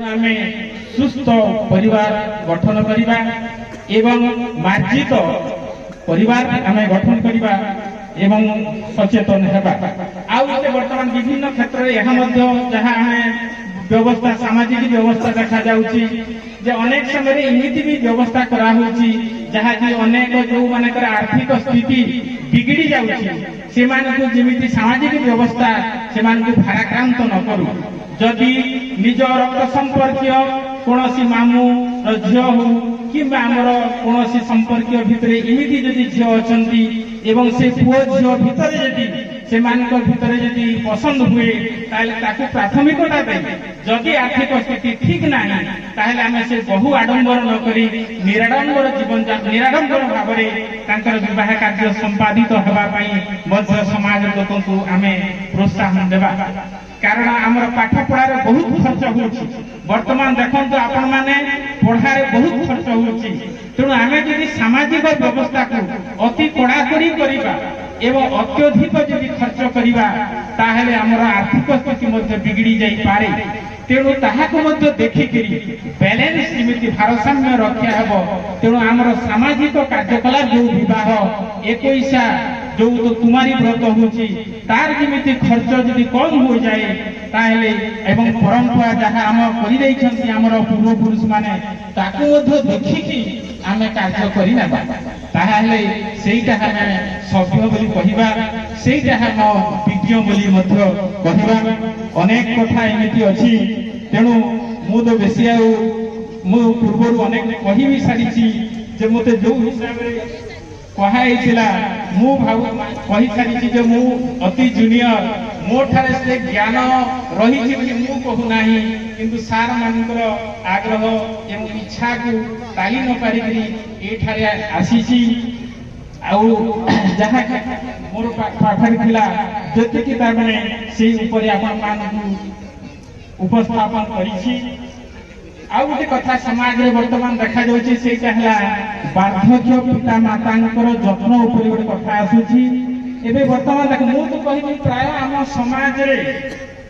आम सुस्थ परिवार गठन करवा एवं मार्जित परिवार आम गठन करवा एवं सचेतन हेबा। बर्तमान विभिन्न क्षेत्र में जहाँ आम व्यवस्था सामाजिक व्यवस्था देखा जाउची जे अनेक समय एमती भी व्यवस्था कराई जहाँ कि अनेक जो मानकर आर्थिक स्थिति बिगड़ी जामिति सामाजिक व्यवस्था से भाराक्रांत न करू। जदि निज रक्त संपर्कीय कौन मामू झी हो कि कौन संपर्कीय भितर एमती जदि झी अच्छा से पुओ झी भितर जदि से भितर जदि पसंद हुए ताकू प्राथमिकता दे। जदि आर्थिक स्थिति ठीक ना आम से बहु आडंबर नक निराडंबर जीवन निराडंबर भाव में विवाह कार्य संपादित होगापी समाज लोक आम प्रोत्साहन देवा। कारण आमर पाठ पढ़ार बहुत खर्च हो बर्तमान देखो आपण मैंने पढ़ार बहुत खर्च हो तेणु आम जदि सामाजिक व्यवस्था को अति कड़ाकड़ी करवा एवं अत्यधिक जदि खर्च करवा ताहले आमर आर्थिक स्थिति बिगड़ी जाई पारे। तेणु ताहाको देखिक बैलेंस जमी भारसाम्य रक्षा हेब। तेणु आमर सामाजिक कार्यकलाप जो विवाह 21 जो तो कुमारी व्रत होची तार जमी खर्च जदि कम हो जाए ताहले एवं परंपरा जहाँ आम कर आमर पूर्वपुरुष माने ताकू देखिकी आम कार्य करना ताहले सेटा आम सभ्य बोली कहवा सेटा हम विज्ञ बोली कहवा। अनेक कथा एमती अच्छी तेणु मु तो बेसी पूर्व अनेक कही भी सारी जे मते जो हिसाब से कहुला मु कही सारी जे मु अति जूनियर मो ठारे से ज्ञान रही कि मु कहूना किंतु सार मानकर आग्रह एवं इच्छा को टाली न पारिकी आसी जहाँ मोर पाखरे थिला जति तारमाने से ऊपर आपण उपस्थापन करी। आउ गोटे कथा समाज रे वर्तमान देखा जाउची सेटा हला वार्धक्य पिता मातांकर जत्न ऊपर गोटे कथा आसुची। एबे वर्तमान देख मु तो कहि प्राय आम समाज रे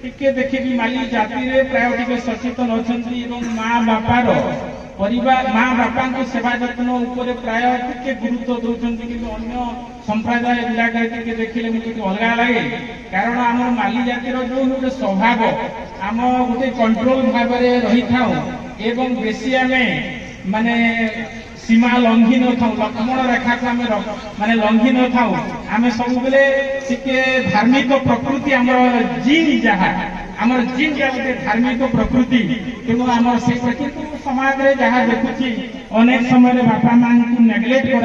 टिके देखि माली जाति रे प्राय टिके सचेतन अछंती एवं मां बापार परिवार मां बापा को सेवा जत्न ऊपर प्राय टिके गुरुत्व दउछंती कि अन्य संप्रदाय इलाका टिके देखिले मुझे अलग लगे। कारण आम माली जातिर जो गोटे स्वभाव आम गोटे कंट्रोल भाव में रही था एवं बेसी आम माने सीमा लंघी न था लक्ष्मण रेखा को आम माने लंघी न था आम सब बेले धार्मिक प्रकृति आम जीन जहाँ आम जीन जहाँ गोटे धार्मिक प्रकृति तेणु आम से समाज में जहाँ देखुची अनेक समय बापा मां नेग्लेक्ट करा